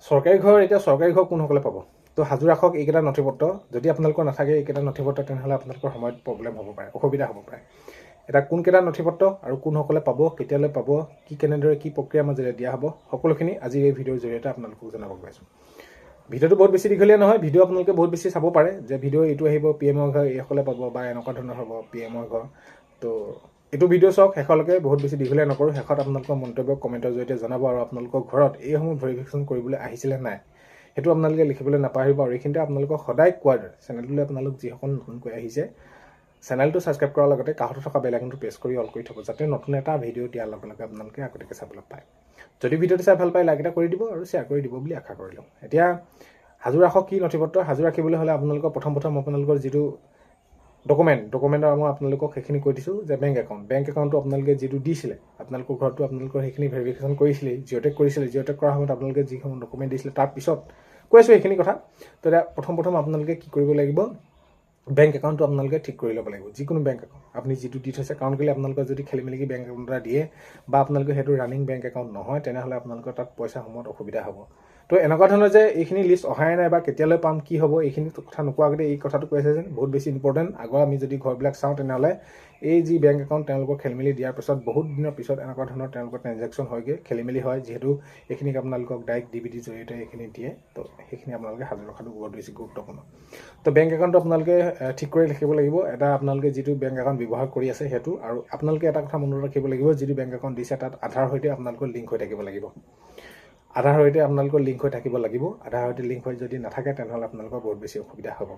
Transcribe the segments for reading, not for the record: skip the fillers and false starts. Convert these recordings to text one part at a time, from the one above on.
চৰকাৰী ঘৰ এতিয়া চৰকাৰী ঘৰ কোনসকলে পাব তো সাজু ৰাখক এইকেইটা নথিপত্ৰ যদি আপোনালোকৰ নাথাকে এইকেইটা নথিপত্ৰ তেনেহ'লে আপোনালোকৰ সময়ত প্ৰব্লেম হ'ব পাৰে অসুবিধা হ'ব পাৰে এটা কোনকেইটা নথিপত্ৰ আৰু কোনসকলে পাব কেতিয়ালৈ পাব কি কেনেদৰে কি প্ৰক্ৰিয়াৰ মাজেৰে দিয়া হ'ব সকলোখিনি আজি এই ভিডিঅ'ৰ জৰিয়তে আপোনালোকক জনাব গৈছোঁ ভিডিঅ'টো বহুত বেছি দীঘলীয়া নহয় ভিডিঅ' আপোনালোকে বহুত বেছি চাব পাৰে যে ভিডিঅ' এইটো আহিব PMৰ ঘৰ এইসকলে পাব বা এনেকুৱা ধৰণৰ হ'ব PMৰ ঘৰ তো এইটো ভিডিঅ' চাওক শেষলৈকে বহুত বেছি দীঘলীয়া নকৰোঁ শেষত আপোনালোকৰ মন্তব্য কমেণ্টৰ জৰিয়তে জনাব আৰু আপোনালোকৰ ঘৰত এইসমূহ ভেৰিফিকেশ্যন কৰিবলৈ আহিছিলে নাই সেইটো আপোনালোকে লিখিবলৈ নাপাহৰিব আৰু এইখিনিতে আপোনালোকক সদায় কোৱাৰ দৰে চেনেলটোলৈ আপোনালোক যিসকল নতুনকৈ আহিছে চেনেলটো ছাবস্ক্ৰাইব কৰাৰ লগতে কাষতে থকা বেল আইকনটো প্ৰেছ কৰি অল কৰি থ'ব যাতে নতুন এটা ভিডিঅ' দিয়াৰ লগে লগে আপোনালোকে আগতীয়াকৈ চাবলৈ পায় যদি ভিডিঅ'টো চাই ভাল পায় লাইক এটা কৰি দিব আৰু শ্বেয়াৰ কৰি দিব বুলি আশা কৰিলোঁ এতিয়া সাজু ৰাখক কি নথিপত্ৰ সাজু ৰাখিবলৈ হ'লে আপোনালোকৰ প্ৰথম আপোনালোকৰ যিটো ডকুমেণ্টৰ মই আপোনালোকক সেইখিনি কৈ দিছোঁ যে বেংক একাউণ্টটো আপোনালোকে যিটো দিছিলে আপোনালোকৰ ঘৰটো আপোনালোকৰ সেইখিনি ভেৰিফিকেশ্যন কৰিছিলে জিঅ'টেক কৰাৰ সময়ত আপোনালোকে যিসমূহ ডকুমেণ্ট দিছিলে তাৰপিছত কৈছোঁ এইখিনি কথা তো এতিয়া প্ৰথম আপোনালোকে কি কৰিব লাগিব বেংক একাউণ্টটো আপোনালোকে ঠিক কৰি ল'ব লাগিব যিকোনো বেংক একাউণ্ট আপুনি যিটো দি থৈছে কাৰণ কেলৈ আপোনালোকৰ যদি খেলি মেলি বেংক একাউণ্ট এটা দিয়ে বা আপোনালোকে সেইটো ৰানিং বেংক একাউণ্ট নহয় তেনেহ'লে আপোনালোকৰ তাত পইচা সময়ত অসুবিধা হ'ব তো এনেকুৱা ধৰণৰ যে এইখিনি লিষ্ট অহাই নাই বা কেতিয়ালৈ পাম কি হ'ব এইখিনি কথা নোকোৱা আগতে এই কথাটো কৈছে যেন বহুত বেছি ইম্পৰ্টেণ্ট আগৰ আমি যদি ঘৰবিলাক চাওঁ তেনেহ'লে এই যি বেংক একাউণ্ট তেওঁলোকৰ খেলিমেলি দিয়াৰ পিছত বহুত দিনৰ পিছত এনেকুৱা ধৰণৰ তেওঁলোকৰ ট্ৰেঞ্জেকশ্যন হয়গৈ খেলিমেলি হয় যিহেতু এইখিনিক আপোনালোকক ডাইৰেক্ট DBD জৰিয়তে এইখিনি দিয়ে তো সেইখিনি আপোনালোকে সাজু ৰখাটো বহুত বেছি গুৰুত্বপূৰ্ণ তো বেংক একাউণ্টটো আপোনালোকে ঠিক কৰি ৰাখিব লাগিব এটা আপোনালোকে যিটো বেংক একাউণ্ট ব্যৱহাৰ কৰি আছে সেইটো আৰু আপোনালোকে এটা কথা মনত ৰাখিব লাগিব যিটো বেংক একাউণ্ট দিছে তাত আধাৰ সৈতে আপোনালোকৰ লিংক হৈ থাকিব লাগিব আধাৰ সৈতে আপোনালোকৰ লিংক হৈ থাকিব লাগিব আধাৰ সৈতে লিংক হৈ যদি নাথাকে তেনেহ'লে আপোনালোকৰ বহুত বেছি অসুবিধা হ'ব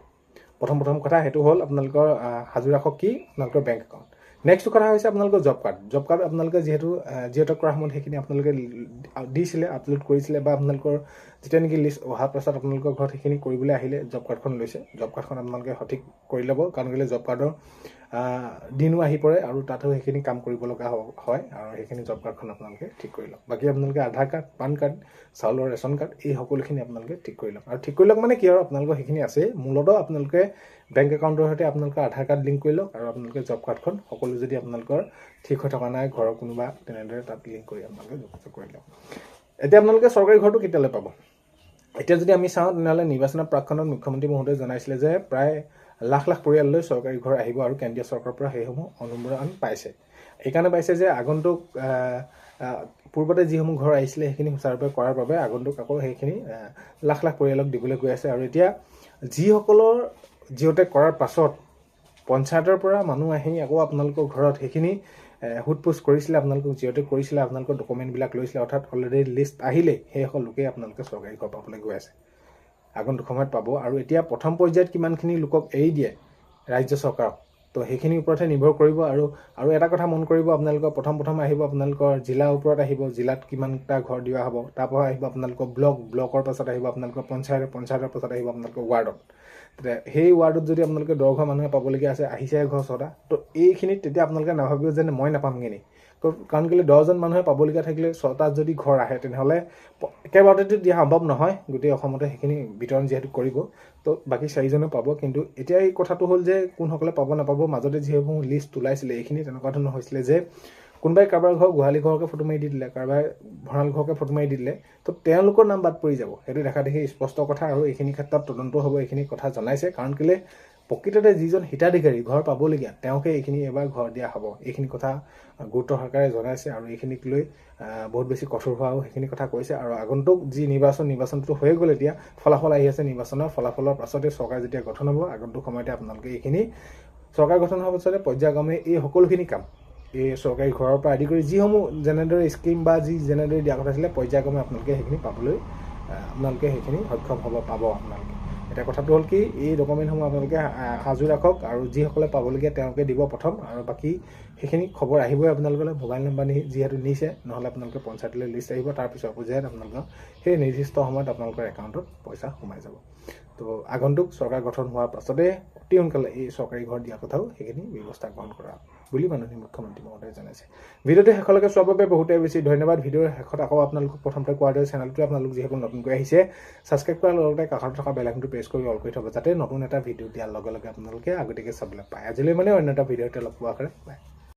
প্ৰথম কথা সেইটো হ'ল আপোনালোকৰ সাজু ৰাখক কি আপোনালোকৰ বেংক একাউণ্ট নেক্সট কথা হৈছে আপোনালোকৰ জব কাৰ্ড আপোনালোকে যিহেতু জিঅ'টেক কৰাৰ সময়ত সেইখিনি আপোনালোকে দিছিলে আপলোড কৰিছিলে বা আপোনালোকৰ যেতিয়া নেকি লিষ্ট অহাৰ পাছত আপোনালোকৰ ঘৰত সেইখিনি কৰিবলৈ আহিলে জব কাৰ্ডখন লৈছে জব কাৰ্ডখন আপোনালোকে সঠিক কৰি ল'ব কাৰণ কেলৈ জব কাৰ্ডৰ দিনো আহি পৰে আৰু তাতো সেইখিনি কাম কৰিব লগা হয় আৰু সেইখিনি জব কাৰ্ডখন আপোনালোকে ঠিক কৰি লওক বাকী আপোনালোকে আধাৰ কাৰ্ড পান কাৰ্ড চাউলৰ ৰেচন কাৰ্ড এই সকলোখিনি আপোনালোকে ঠিক কৰি লওক আৰু ঠিক কৰি লওক মানে কি আৰু আপোনালোকৰ সেইখিনি আছে মূলতঃ আপোনালোকে বেংক একাউণ্টৰ সৈতে আপোনালোকৰ আধাৰ কাৰ্ড লিংক কৰি লওক আৰু আপোনালোকে জব কাৰ্ডখন সকলো যদি আপোনালোকৰ ঠিক হৈ থকা নাই ঘৰৰ কোনোবা তেনেদৰে তাত লিংক কৰি আপোনালোকে যোগাযোগ কৰি লওক এতিয়া আপোনালোকে চৰকাৰী ঘৰটো কেতিয়ালৈ পাব এতিয়া যদি আমি চাওঁ তেনেহ'লে নিৰ্বাচনৰ প্ৰাকখনত মুখ্যমন্ত্ৰী মহোদয়ে জনাইছিলে যে প্ৰায় লাখ পৰিয়াললৈ চৰকাৰী ঘৰ আহিব আৰু কেন্দ্ৰীয় চৰকাৰৰ পৰা সেইসমূহ অনুমোদন পাইছে এইকাৰণে পাইছে যে আগন্তুক পূৰ্বতে যিসমূহ ঘৰ আহিছিলে সেইখিনি সুচাৰুৰূপে কৰাৰ বাবে আগন্তুক আকৌ সেইখিনি লাখ পৰিয়ালক দিবলৈ গৈ আছে আৰু এতিয়া যিসকলৰ জিঅ'টেক কৰাৰ পাছত পঞ্চায়তৰ পৰা মানুহ আহি আকৌ আপোনালোকৰ ঘৰত সেইখিনি সোধ-পোছ কৰিছিলে আপোনালোকক জিঅ'টেক কৰিছিলে আপোনালোকৰ ডকুমেণ্টবিলাক লৈছিলে অৰ্থাৎ অলৰেডি লিষ্ট আহিলে সেইসকল লোকেই আপোনালোকে চৰকাৰী ঘৰ পাবলৈ গৈ আছে আগন্তুক সময়ত পাব আৰু এতিয়া প্ৰথম পৰ্যায়ত কিমানখিনি লোকক এৰি দিয়ে ৰাজ্য চৰকাৰক তো সেইখিনিৰ ওপৰতহে নিৰ্ভৰ কৰিব আৰু এটা কথা মন কৰিব আপোনালোকৰ প্ৰথম আহিব আপোনালোকৰ জিলাৰ ওপৰত আহিব জিলাত কিমানটা ঘৰ দিয়া হ'ব তাৰপৰা আহিব আপোনালোকৰ ব্লকৰ পাছত আহিব আপোনালোকৰ পঞ্চায়তৰ পাছত আহিব আপোনালোকৰ ৱাৰ্ডত সেই ৱাৰ্ডত যদি আপোনালোকে 10 ঘৰ মানুহে পাবলগীয়া আছে আহিছে ঘৰ 6টা তো এইখিনিত তেতিয়া আপোনালোকে নাভাবিব যে মই নাপামগৈ নি কাৰণ কেলৈ 10জন মানুহে পাবলগীয়া থাকিলে 6টাত যদি ঘৰ আহে তেনেহ'লে একেবাৰতে দিয়া সম্ভৱ নহয় গোটেই অসমতে সেইখিনি বিতৰণ যিহেতু কৰিব তো বাকী 4জনে পাব কিন্তু এতিয়া এই কথাটো হ'ল যে কোনসকলে পাব নাপাব মাজতে যিসমূহ লিষ্ট ওলাইছিলে এইখিনি তেনেকুৱা ধৰণৰ হৈছিলে যে কোনোবাই কাৰোবাৰ ঘৰ গোহালি ঘৰকে ফটো মাৰি দি দিলে কাৰোবাই ভঁৰাল ঘৰকে ফটো মাৰি দি দিলে তো তেওঁলোকৰ নাম বাদ পৰি যাব সেইটো দেখা দেখি স্পষ্ট কথা আৰু এইখিনি ক্ষেত্ৰত তদন্ত হ'ব এইখিনি কথা জনাইছে কাৰণ কেলৈ প্ৰকৃততে যিজন হিতাধিকাৰী ঘৰ পাবলগীয়া তেওঁকে এইখিনি এবাৰ ঘৰ দিয়া হ'ব এইখিনি কথা গুৰুত্ব সহকাৰে জনাইছে আৰু এইখিনিক লৈ বহুত বেছি কঠোৰ হোৱাও সেইখিনি কথা কৈছে আৰু আগন্তুক যি নিৰ্বাচনটো হৈ গ'ল এতিয়া ফলাফল আহি আছে নিৰ্বাচনৰ ফলাফলৰ পাছতে চৰকাৰ যেতিয়া গঠন হ'ব আগন্তুক সময়তে আপোনালোকে এইখিনি চৰকাৰ গঠন হোৱাৰ পাছতে পৰ্যায়ক্ৰমে এই সকলোখিনি কাম এই চৰকাৰী ঘৰৰ পৰা আদি কৰি যিসমূহ যেনেদৰে স্কিম বা যেনেদৰে দিয়া কথা আছিলে পৰ্যায়ক্ৰমে আপোনালোকে সেইখিনি পাবলৈ আপোনালোকে সেইখিনি সক্ষম পাব আপোনালোকে এটা কথাটো হ'ল কি এই ডকুমেণ্টসমূহ আপোনালোকে সাজু ৰাখক আৰু যিসকলে পাবলগীয়া তেওঁলোকে দিব প্ৰথম আৰু বাকী সেইখিনি খবৰ আহিবই আপোনালোকলৈ মোবাইল নম্বৰ যিহেতু নিছে নহ'লে আপোনালোকে পঞ্চায়তলৈ লিষ্ট আহিব তাৰপিছত পৰ্যায়ত আপোনালোকৰ সেই নিৰ্দিষ্ট সময়ত আপোনালোকৰ একাউণ্টত পইচা সোমাই যাব তো আগন্তুক চৰকাৰ গঠন হোৱাৰ পাছতে অতি সোনকালে এই চৰকাৰী ঘৰ দিয়া কথাও সেইখিনি ব্যৱস্থা গ্ৰহণ কৰা বুলি মাননীয় মুখ্যমন্ত্ৰী মহোদয়ে জনাইছে ভিডিঅ'টো শেষলৈকে চোৱাৰ বাবে বহুতেই বেছি ধন্যবাদ ভিডিঅ'ৰ শেষত আকৌ আপোনালোকক প্ৰথমতে কোৱাৰ দৰে চেনেলটো আপোনালোক যিসকল নতুনকৈ আহিছে ছাবস্ক্ৰাইব কৰাৰ লগতে কাষত থকা বেল আইকনটো প্ৰেছ কৰি অল কৰি থ'ব যাতে নতুন এটা ভিডিঅ' দিয়াৰ লগে লগে আপোনালোকে আগতীয়াকৈ চাবলৈ পায় আজিলৈ মানে অন্য এটা ভিডিঅ'তে লগ পোৱাৰ কাৰণে বাই